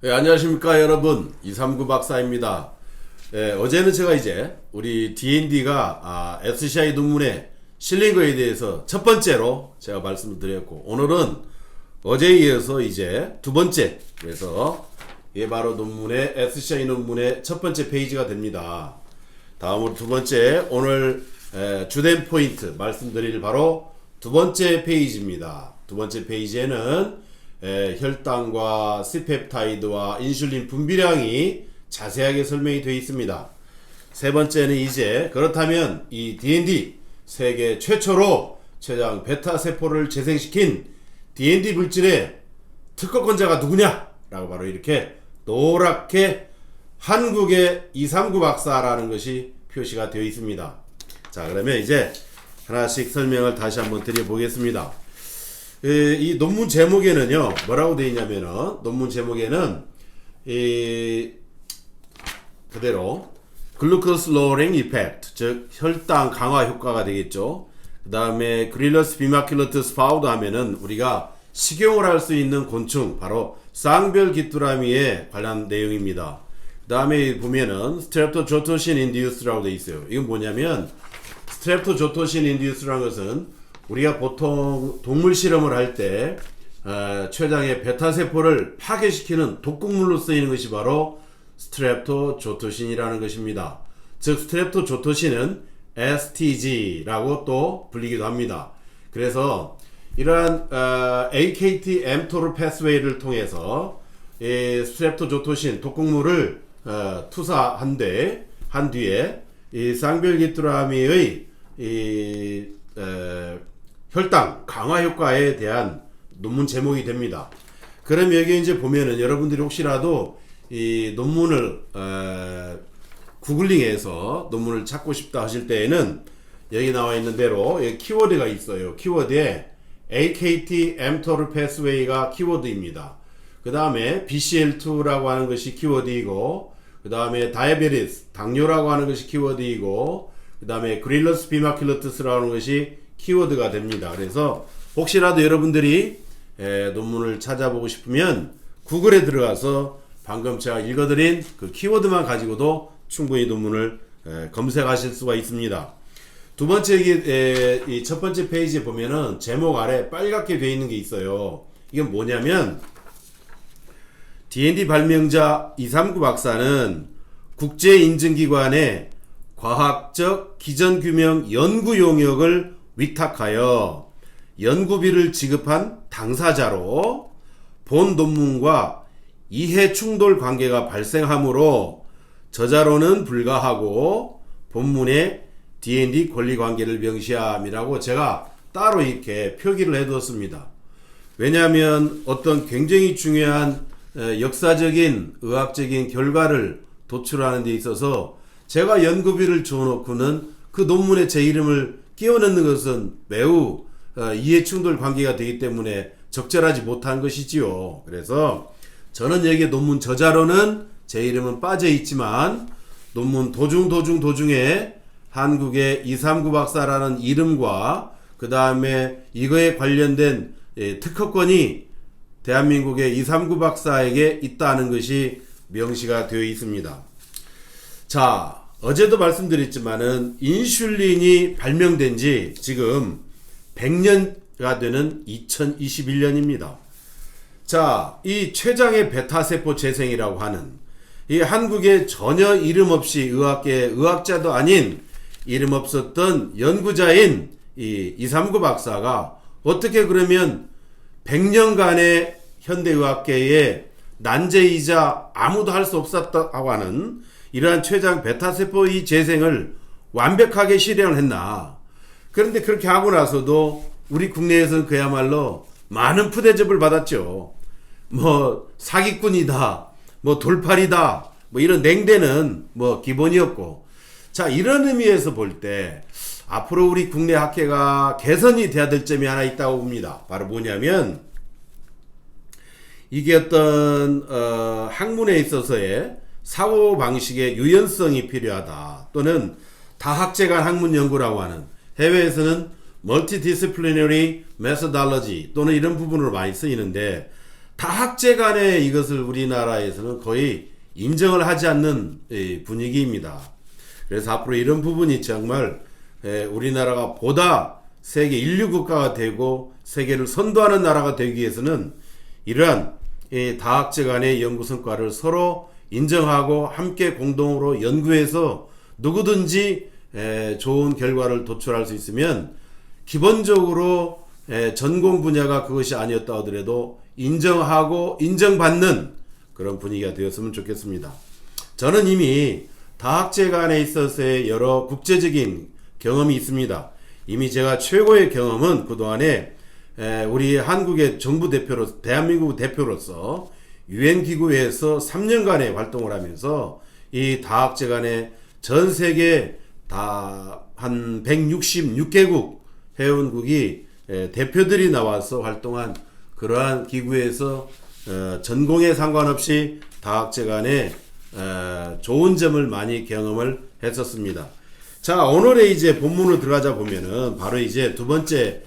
안녕하십니까 여러분, 239 박사입니다. 어제는 제가 이제 우리 D&D가 SCI 논문에 실린 거에 대해서 첫 번째로 제가 말씀을 드렸고, 오늘은 어제에 이어서 이제 두 번째, 그래서 이게 바로 논문의 SCI 논문의 첫 번째 페이지가 됩니다. 다음으로 두 번째, 오늘 주된 포인트 말씀드릴 바로 두 번째 페이지입니다. 두 번째 페이지에는 혈당과 C펩타이드와 인슐린 분비량이 자세하게 설명이 되어 있습니다. 세 번째는 이제 그렇다면 이 D&D 세계 최초로 췌장 베타 세포를 재생시킨 D&D 물질의 특허권자가 누구냐? 라고 바로 이렇게 노랗게 한국의 239 박사라는 것이 표시가 되어 있습니다. 자, 그러면 이제 하나씩 설명을 다시 한번 드려보겠습니다. 이 논문 제목에는요, 뭐라고 되어 있냐면은, 논문 제목에는 그대로 글루코스 로어링 이펙트, 즉 혈당 강화 효과가 되겠죠. 그 다음에 그릴러스 비마큘러투스 파우더 하면은 우리가 식용을 할 수 있는 곤충, 바로 쌍별 귀뚜라미에 관한 내용입니다. 그 다음에 보면은 스트랩토조토신 인듀스라고 되어 있어요. 이건 뭐냐면, 스트랩토조토신 인듀스라는 것은 우리가 보통 동물 실험을 할 때 췌장의 베타세포를 파괴시키는 독극물로 쓰이는 것이 바로 스트랩토조토신이라는 것입니다. 즉 스트랩토조토신은 STG라고 또 불리기도 합니다. 그래서 이러한 AKT-mTOR 패스웨이를 통해서 이 스트랩토조토신 독극물을 투사한 뒤에 이 쌍별귀뚜라미의 혈당 강화 효과에 대한 논문 제목이 됩니다. 그럼 여기 이제 보면은 여러분들이 혹시라도 이 논문을 구글링해서 논문을 찾고 싶다 하실 때에는 여기 나와 있는 대로 여기 키워드가 있어요. 키워드에 AKT-mTOR 패스웨이가 키워드입니다. 그 다음에 BCL2라고 하는 것이 키워드이고, 그 다음에 다이아베티스, 당뇨라고 하는 것이 키워드이고, 그 다음에 그릴러스 비마큘러투스라고 하는 것이 키워드가 됩니다. 그래서 혹시라도 여러분들이 논문을 찾아보고 싶으면 구글에 들어가서 방금 제가 읽어드린 그 키워드만 가지고도 충분히 논문을 검색하실 수가 있습니다. 두 번째, 이 첫 번째 페이지에 보면은 제목 아래 빨갛게 되어 있는 게 있어요. 이건 뭐냐면, D&D 발명자 239 박사는 국제인증기관의 과학적 기전규명 연구 용역을 위탁하여 연구비를 지급한 당사자로 본 논문과 이해 충돌 관계가 발생하므로 저자로는 불가하고 본문에 D&D 권리 관계를 명시함이라고 제가 따로 이렇게 표기를 해두었습니다. 왜냐하면 어떤 굉장히 중요한 역사적인 의학적인 결과를 도출하는 데 있어서 제가 연구비를 줘놓고는 그 논문에 제 이름을 끼워 넣는 것은 매우 이해충돌 관계가 되기 때문에 적절하지 못한 것이지요. 그래서 저는 여기 논문 저자로는 제 이름은 빠져 있지만 논문 도중에 한국의 239 박사라는 이름과 그 다음에 이거에 관련된 특허권이 대한민국의 239 박사에게 있다는 것이 명시가 되어 있습니다. 자, 어제도 말씀드렸지만은 인슐린이 발명된 지 지금 100년가 되는 2021년입니다. 자, 이 췌장의 베타세포 재생이라고 하는 이 한국에 전혀 이름 없이 의학계 의학자도 아닌 이름 없었던 연구자인 이 239 박사가 어떻게 그러면 100년간의 현대의학계에 난제이자 아무도 할 수 없었다고 하는 이러한 췌장 베타세포의 재생을 완벽하게 실현을 했나. 그런데 그렇게 하고 나서도 우리 국내에서는 그야말로 많은 푸대접을 받았죠. 뭐 사기꾼이다, 뭐 돌팔이다, 뭐 이런 냉대는 뭐 기본이었고, 자, 이런 의미에서 볼 때 앞으로 우리 국내 학회가 개선이 돼야 될 점이 하나 있다고 봅니다. 바로 뭐냐면, 이게 어떤 학문에 있어서의 사고방식의 유연성이 필요하다, 또는 다학제간 학문 연구라고 하는, 해외에서는 multidisciplinary methodology 또는 이런 부분으로 많이 쓰이는데, 다학제 간에 이것을 우리나라에서는 거의 인정을 하지 않는 분위기입니다. 그래서 앞으로 이런 부분이 정말 우리나라가 보다 세계 인류 국가가 되고 세계를 선도하는 나라가 되기 위해서는 이러한 다학제 간의 연구 성과를 서로 인정하고 함께 공동으로 연구해서 누구든지 좋은 결과를 도출할 수 있으면 기본적으로 전공 분야가 그것이 아니었다 하더라도 인정하고 인정받는 그런 분위기가 되었으면 좋겠습니다. 저는 이미 다학제 간에 있어서의 여러 국제적인 경험이 있습니다. 이미 제가 최고의 경험은 그동안에 우리 한국의 정부 대표로, 대한민국 대표로서 유엔기구에서 3년간의 활동을 하면서 이 다학제 간에 전 세계 다 한 166개국 회원국이 대표들이 나와서 활동한 그러한 기구에서 전공에 상관없이 다학제 간에 좋은 점을 많이 경험을 했었습니다. 자, 오늘의 이제 본문으로 들어가자 보면은 바로 이제 두 번째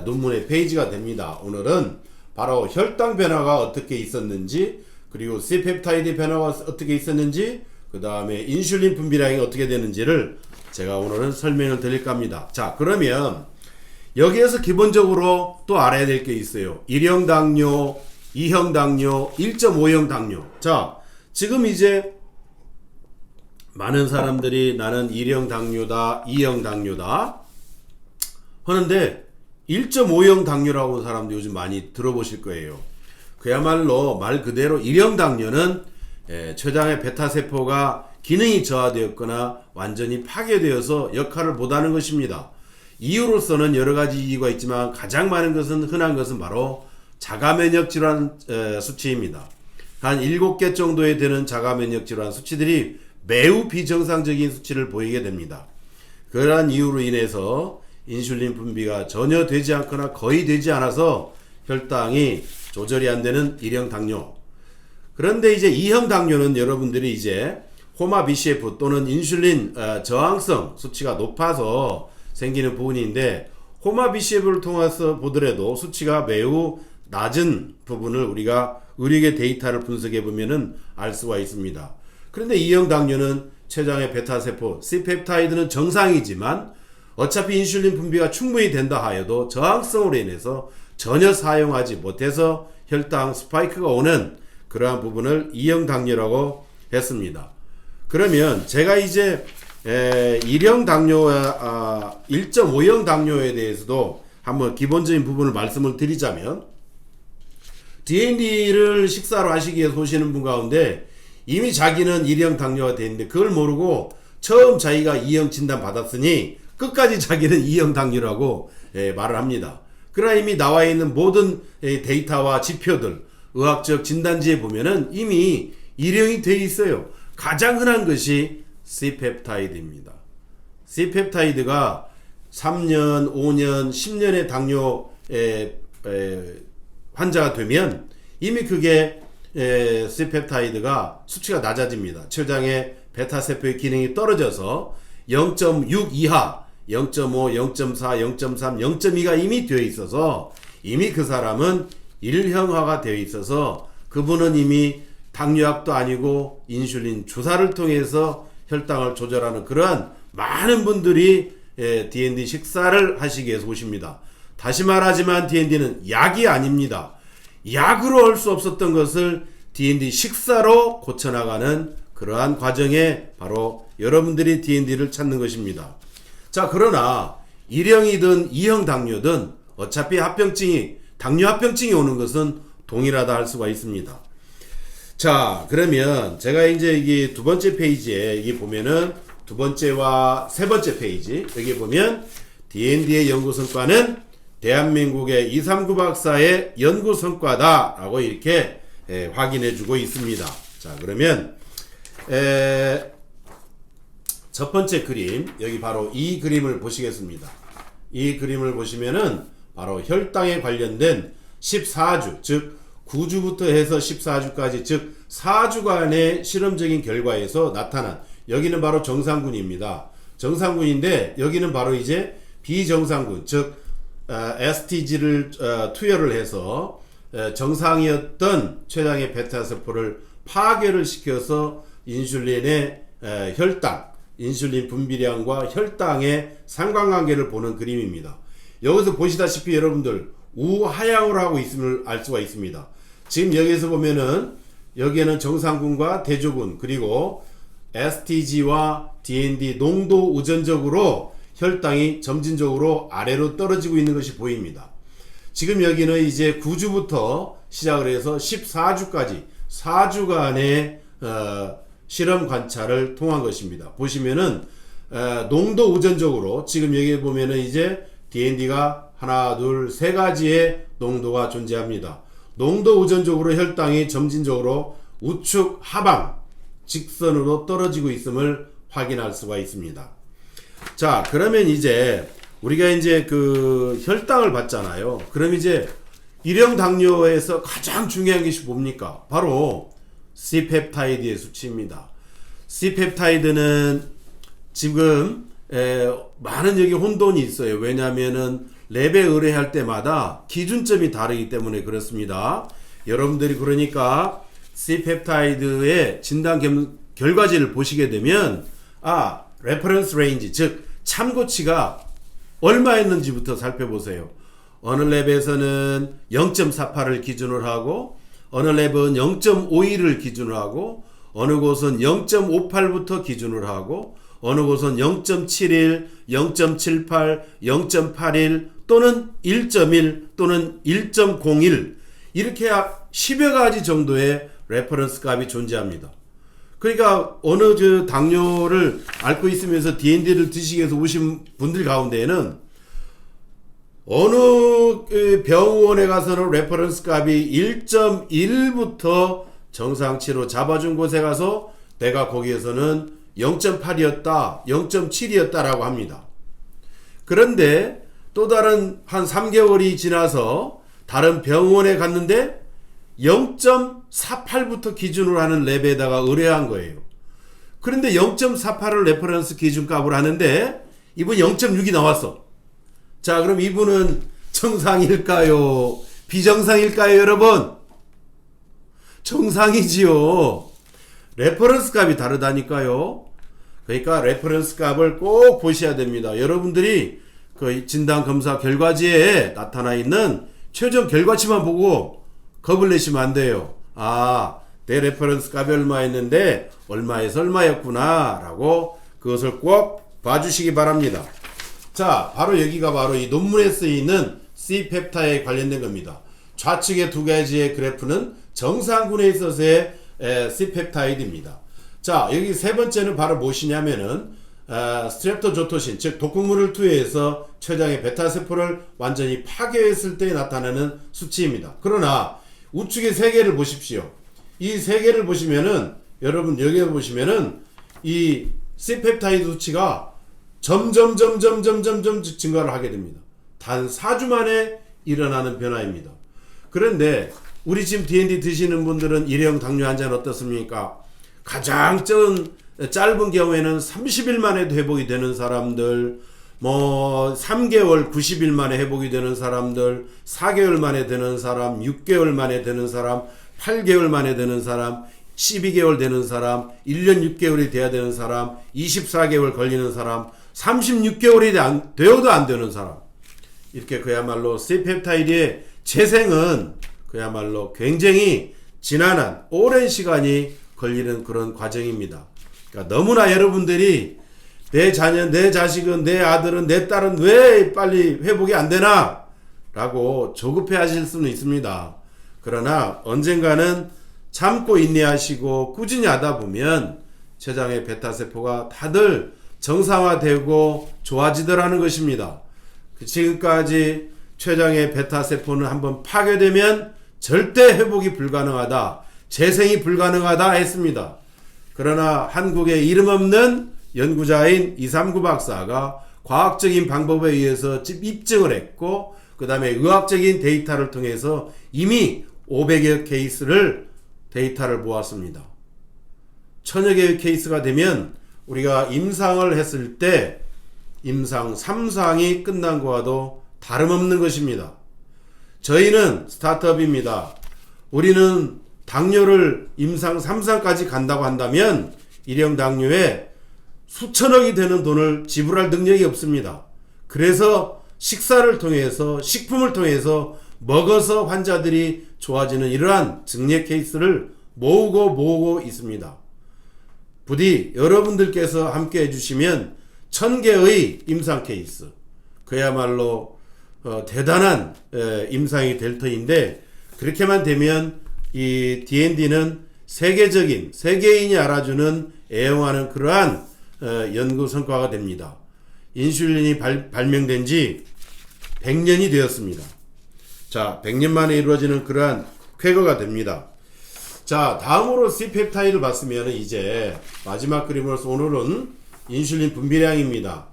논문의 페이지가 됩니다. 오늘은 바로 혈당 변화가 어떻게 있었는지, 그리고 C펩타이드 변화가 어떻게 있었는지, 그 다음에 인슐린 분비량이 어떻게 되는지를 제가 오늘은 설명을 드릴까 합니다. 자, 그러면 여기에서 기본적으로 또 알아야 될 게 있어요. 1형 당뇨, 2형 당뇨, 1.5형 당뇨. 자, 지금 이제 많은 사람들이 나는 1형 당뇨다, 2형 당뇨다 하는데 1.5형 당뇨라고 하는 사람도 요즘 많이 들어보실 거예요. 그야말로 말 그대로 1형 당뇨는 췌장의 베타세포가 기능이 저하되었거나 완전히 파괴되어서 역할을 못하는 것입니다. 이유로서는 여러 가지 이유가 있지만 가장 많은 것은, 흔한 것은 바로 자가면역 질환 수치입니다. 한 7개 정도에 되는 자가면역 질환 수치들이 매우 비정상적인 수치를 보이게 됩니다. 그러한 이유로 인해서 인슐린 분비가 전혀 되지 않거나 거의 되지 않아서 혈당이 조절이 안 되는 1형 당뇨. 그런데 이제 2형 당뇨는 여러분들이 이제 호마 BCF 또는 인슐린 저항성 수치가 높아서 생기는 부분인데, 호마 BCF를 통해서 보더라도 수치가 매우 낮은 부분을 우리가 의료계 데이터를 분석해 보면은 알 수가 있습니다. 그런데 2형 당뇨는 췌장의 베타세포 C펩타이드는 정상이지만 어차피 인슐린 분비가 충분히 된다 하여도 저항성으로 인해서 전혀 사용하지 못해서 혈당 스파이크가 오는 그러한 부분을 2형 당뇨라고 했습니다. 그러면 제가 이제 1형 당뇨와 1.5형 당뇨에 대해서도 한번 기본적인 부분을 말씀을 드리자면, D&D를 식사로 하시기 위해서 오시는 분 가운데 이미 자기는 1형 당뇨가 되는데 그걸 모르고 처음 자기가 2형 진단 받았으니 끝까지 자기는 2형 당뇨라고 말을 합니다. 그러나 이미 나와 있는 모든 데이터와 지표들, 의학적 진단지에 보면은 이미 1형이 되어 있어요. 가장 흔한 것이 C펩타이드입니다. C펩타이드가 3년, 5년, 10년의 당뇨 환자가 되면 이미 그게 C펩타이드가 수치가 낮아집니다. 췌장의 베타세포의 기능이 떨어져서 0.6 이하, 0.5, 0.4, 0.3, 0.2가 이미 되어 있어서 이미 그 사람은 1형화가 되어 있어서 그분은 이미 당뇨약도 아니고 인슐린 주사를 통해서 혈당을 조절하는 그러한 많은 분들이 D&D 식사를 하시기 위해서 오십니다. 다시 말하지만 D&D는 약이 아닙니다. 약으로 할 수 없었던 것을 D&D 식사로 고쳐나가는 그러한 과정에 바로 여러분들이 D&D를 찾는 것입니다. 자, 그러나 1형이든 2형 당뇨든 어차피 당뇨 합병증이 오는 것은 동일하다 할 수가 있습니다. 자, 그러면 제가 이제 이게 두 번째 페이지에 여기 보면은 두 번째와 세 번째 페이지 여기 보면 D&D의 연구 성과는 대한민국의 239 박사의 연구 성과다 라고 이렇게 확인해 주고 있습니다. 자, 그러면 첫 번째 그림, 여기 바로 이 그림을 보시겠습니다. 이 그림을 보시면은 바로 혈당에 관련된 14주, 즉 9주부터 해서 14주까지, 즉 4주간의 실험적인 결과에서 나타난, 여기는 바로 정상군입니다. 정상군인데 여기는 바로 이제 비정상군, 즉 STG를 투여를 해서 정상이었던 췌장의 베타세포를 파괴를 시켜서 인슐린의 혈당, 인슐린 분비량과 혈당의 상관관계를 보는 그림입니다. 여기서 보시다시피 여러분들 우하향으로 하고 있음을 알 수가 있습니다. 지금 여기에서 보면은 여기에는 정상군과 대조군 그리고 STG와 DND 농도 우전적으로 혈당이 점진적으로 아래로 떨어지고 있는 것이 보입니다. 지금 여기는 이제 9주부터 시작을 해서 14주까지 4주간의 실험 관찰을 통한 것입니다. 보시면은 농도 우전적으로 지금 여기 보면은 이제 DND가 하나, 둘, 세 가지의 농도가 존재합니다. 농도 우전적으로 혈당이 점진적으로 우측 하방 직선으로 떨어지고 있음을 확인할 수가 있습니다. 자, 그러면 이제 우리가 이제 그 혈당을 봤잖아요. 그럼 이제 일형 당뇨에서 가장 중요한 것이 뭡니까? 바로 C펩타이드의 수치입니다. C펩타이드는 지금 많은 여기 혼돈이 있어요. 왜냐하면은 랩에 의뢰할 때마다 기준점이 다르기 때문에 그렇습니다. 여러분들이 그러니까 C펩타이드의 진단 결과지를 보시게 되면 레퍼런스 레인지 즉 참고치가 얼마였는지부터 살펴보세요. 어느 랩에서는 0.48을 기준으로 하고 어느 랩은 0.51을 기준으로 하고 어느 곳은 0.58부터 기준으로 하고 어느 곳은 0.71, 0.78, 0.81 또는 1.1 또는 1.01 이렇게 10여 가지 정도의 레퍼런스 값이 존재합니다. 그러니까 어느 당뇨를 앓고 있으면서 DND를 드시기 위해서 오신 분들 가운데에는 어느 병원에 가서는 레퍼런스 값이 1.1부터 정상치로 잡아준 곳에 가서 내가 거기에서는 0.8이었다, 0.7이었다라고 합니다. 그런데 또 다른 한 3개월이 지나서 다른 병원에 갔는데 0.48부터 기준으로 하는 랩에다가 의뢰한 거예요. 그런데 0.48을 레퍼런스 기준값으로 하는데 이분 0.6이 나왔어. 자, 그럼 이분은 정상일까요? 비정상일까요, 여러분? 정상이지요. 레퍼런스 값이 다르다니까요. 그러니까 레퍼런스 값을 꼭 보셔야 됩니다. 여러분들이 그 진단 검사 결과지에 나타나 있는 최종 결과치만 보고 겁을 내시면 안 돼요. 내 레퍼런스 값이 얼마였는데 얼마에서 얼마였구나 라고 그것을 꼭 봐주시기 바랍니다. 자, 바로 여기가 바로 이 논문에 쓰이는 C펩타에 관련된 겁니다. 좌측의 두 가지의 그래프는 정상군에 있어서의 C펩타이드입니다. 자, 여기 세 번째는 바로 무엇이냐면은 스트랩토조토신 즉 독극물을 투여해서 췌장의 베타세포를 완전히 파괴했을 때 나타나는 수치입니다. 그러나 우측의 세 개를 보십시오. 이 세 개를 보시면은 여러분 여기에 보시면은 이 C펩타이드 수치가 점점 증가를 하게 됩니다. 단 4주 만에 일어나는 변화입니다. 그런데 우리 지금 DND 드시는 분들은 일형 당뇨 환자는 어떻습니까? 가장 짧은 경우에는 30일 만에도 회복이 되는 사람들, 3개월, 90일 만에 회복이 되는 사람들, 4개월 만에 되는 사람, 6개월 만에 되는 사람, 8개월 만에 되는 사람, 12개월 되는 사람, 1년 6개월이 돼야 되는 사람, 24개월 걸리는 사람, 36개월이 되어도 안 되는 사람. 이렇게 그야말로 C펩타이드의 재생은 그야말로 굉장히 지난한 오랜 시간이 걸리는 그런 과정입니다. 그러니까 너무나 여러분들이 내 자녀, 내 자식은, 내 아들은, 내 딸은 왜 빨리 회복이 안 되나? 라고 조급해 하실 수는 있습니다. 그러나 언젠가는 참고 인내하시고 꾸준히 하다 보면 췌장의 베타세포가 다들 정상화되고 좋아지더라는 것입니다. 지금까지 췌장의 베타세포는 한번 파괴되면 절대 회복이 불가능하다, 재생이 불가능하다 했습니다. 그러나 한국의 이름 없는 연구자인 이삼구 박사가 과학적인 방법에 의해서 입증을 했고 그 다음에 의학적인 데이터를 통해서 이미 500여 케이스를 데이터를 모았습니다. 1000여 개의 케이스가 되면 우리가 임상을 했을 때 임상 3상이 끝난 것과도 다름없는 것입니다. 저희는 스타트업입니다. 우리는 당뇨를 임상 3상까지 간다고 한다면 일형 당뇨에 수천억이 되는 돈을 지불할 능력이 없습니다. 그래서 식사를 통해서 식품을 통해서 먹어서 환자들이 좋아지는 이러한 증례 케이스를 모으고 있습니다. 부디 여러분들께서 함께 해주시면 1000개의 임상 케이스, 그야말로 대단한 임상이 될 터인데, 그렇게만 되면 이 D&D는 세계적인, 세계인이 알아주는 애용하는 그러한 연구 성과가 됩니다. 인슐린이 발명된 지 100년이 되었습니다. 자, 100년 만에 이루어지는 그러한 쾌거가 됩니다. 자, 다음으로 C펩타이드를 봤으면 이제 마지막 그림으로서 오늘은 인슐린 분비량입니다.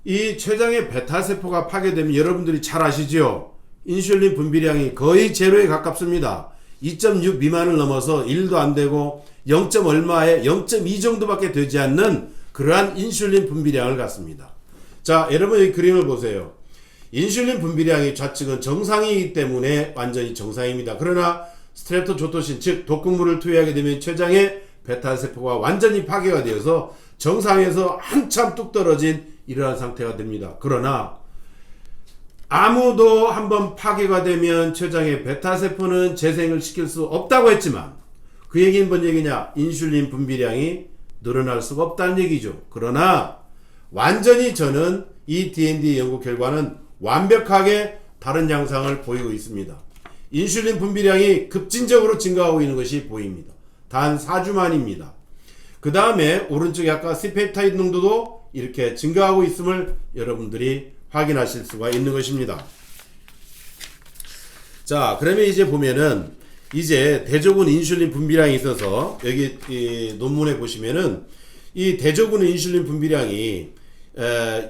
이 췌장의 베타세포가 파괴되면 여러분들이 잘 아시죠? 인슐린 분비량이 거의 제로에 가깝습니다. 2.6 미만을 넘어서 1도 안 되고 0. 얼마에 0.2 정도밖에 되지 않는 그러한 인슐린 분비량을 갖습니다. 자, 여러분 이 그림을 보세요. 인슐린 분비량이 좌측은 정상이기 때문에 완전히 정상입니다. 그러나 스트렙토조토신, 즉 독극물을 투여하게 되면 췌장의 베타세포가 완전히 파괴가 되어서 정상에서 한참 뚝 떨어진 이러한 상태가 됩니다. 그러나 아무도 한번 파괴가 되면 췌장의 베타세포는 재생을 시킬 수 없다고 했지만, 그 얘기는 뭔 얘기냐? 인슐린 분비량이 늘어날 수가 없다는 얘기죠. 그러나 완전히 저는 이 D&D 연구 결과는 완벽하게 다른 양상을 보이고 있습니다. 인슐린 분비량이 급진적으로 증가하고 있는 것이 보입니다. 단 4주 만입니다. 그 다음에 오른쪽에 아까 C펩타이드 농도도 이렇게 증가하고 있음을 여러분들이 확인하실 수가 있는 것입니다. 자, 그러면 이제 보면은 이제 대조군 인슐린 분비량이 있어서 여기 이 논문에 보시면은 이 대조군 인슐린 분비량이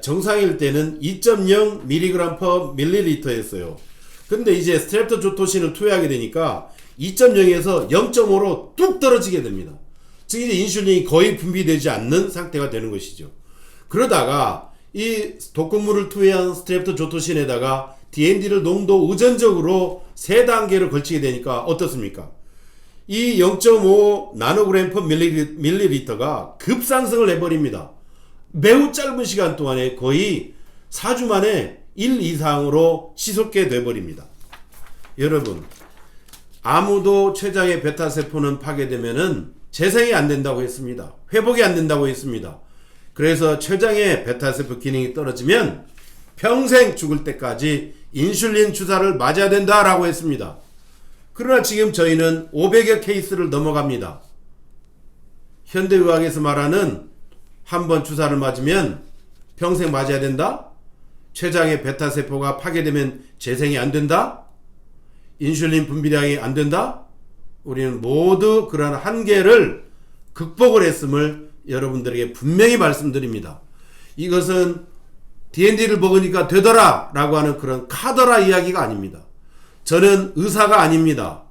정상일 때는 2.0mg/ml였어요. 근데 이제 스트렙토조토신을 투여하게 되니까 2.0에서 0.5로 뚝 떨어지게 됩니다. 즉 이제 인슐린이 거의 분비되지 않는 상태가 되는 것이죠. 그러다가 이 독극물을 투여한 스트렙토조토신에다가 D&D를 농도 의존적으로 3단계를 걸치게 되니까 어떻습니까? 이 0.5 나노그램/밀리리터가 급상승을 해버립니다. 매우 짧은 시간 동안에 거의 4주 만에 1 이상으로 치솟게 돼버립니다. 여러분, 아무도 췌장의 베타세포는 파괴되면은 재생이 안 된다고 했습니다. 회복이 안 된다고 했습니다. 그래서 췌장의 베타세포 기능이 떨어지면 평생 죽을 때까지 인슐린 주사를 맞아야 된다라고 했습니다. 그러나 지금 저희는 500여 케이스를 넘어갑니다. 현대의학에서 말하는 한 번 주사를 맞으면 평생 맞아야 된다? 췌장의 베타세포가 파괴되면 재생이 안 된다? 인슐린 분비량이 안 된다? 우리는 모두 그러한 한계를 극복을 했음을 여러분들에게 분명히 말씀드립니다. 이것은 D&D를 먹으니까 되더라 라고 하는 그런 카더라 이야기가 아닙니다. 저는 의사가 아닙니다.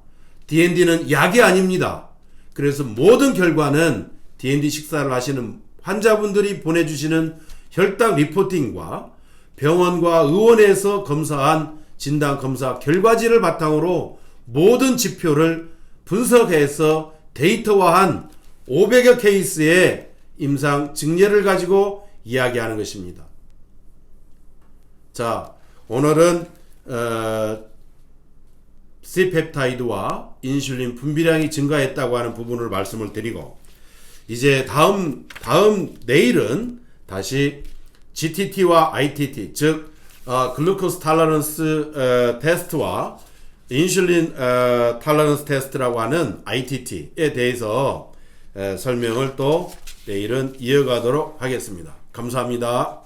D&D는 약이 아닙니다. 그래서 모든 결과는 D&D 식사를 하시는 환자분들이 보내주시는 혈당 리포팅과 병원과 의원에서 검사한 진단검사 결과지를 바탕으로 모든 지표를 분석해서 데이터화한 500여 케이스의 임상 증례를 가지고 이야기하는 것입니다. 자, 오늘은 C펩타이드와 인슐린 분비량이 증가했다고 하는 부분을 말씀을 드리고, 이제 다음 내일은 다시 GTT와 ITT, 즉 글루코스 탈러런스 테스트와 인슐린 탈러런스 테스트라고 하는 ITT에 대해서 설명을 또 내일은 이어가도록 하겠습니다. 감사합니다.